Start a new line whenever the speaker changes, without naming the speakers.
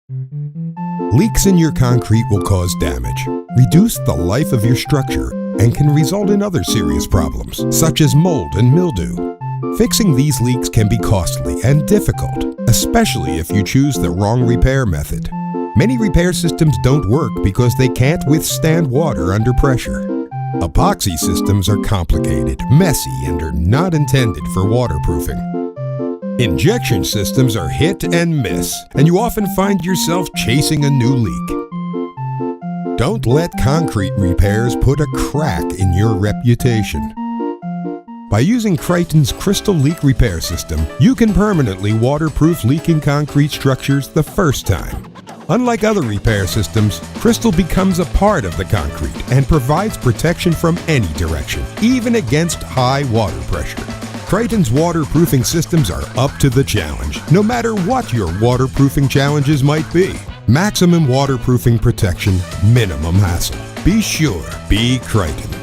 Leaks in your concrete will cause damage, reduce the life of your structure, and can result in other serious problems, such as mold and mildew. Fixing these leaks can be costly and difficult, especially if you choose the wrong repair method. Many repair systems don't work because they can't withstand water under pressure. Epoxy systems are complicated, messy, and are not intended for waterproofing. Injection systems are hit and miss, and you often find yourself chasing a new leak. Don't let concrete repairs put a crack in your reputation. By using Kryton's Crystal Leak Repair System, you can permanently waterproof leaking concrete structures the first time. Unlike other repair systems, Crystal becomes a part of the concrete and provides protection from any direction, even against high water pressure. Kryton's waterproofing systems are up to the challenge, no matter what your waterproofing challenges might be. Maximum waterproofing protection, minimum hassle. Be sure, be Kryton.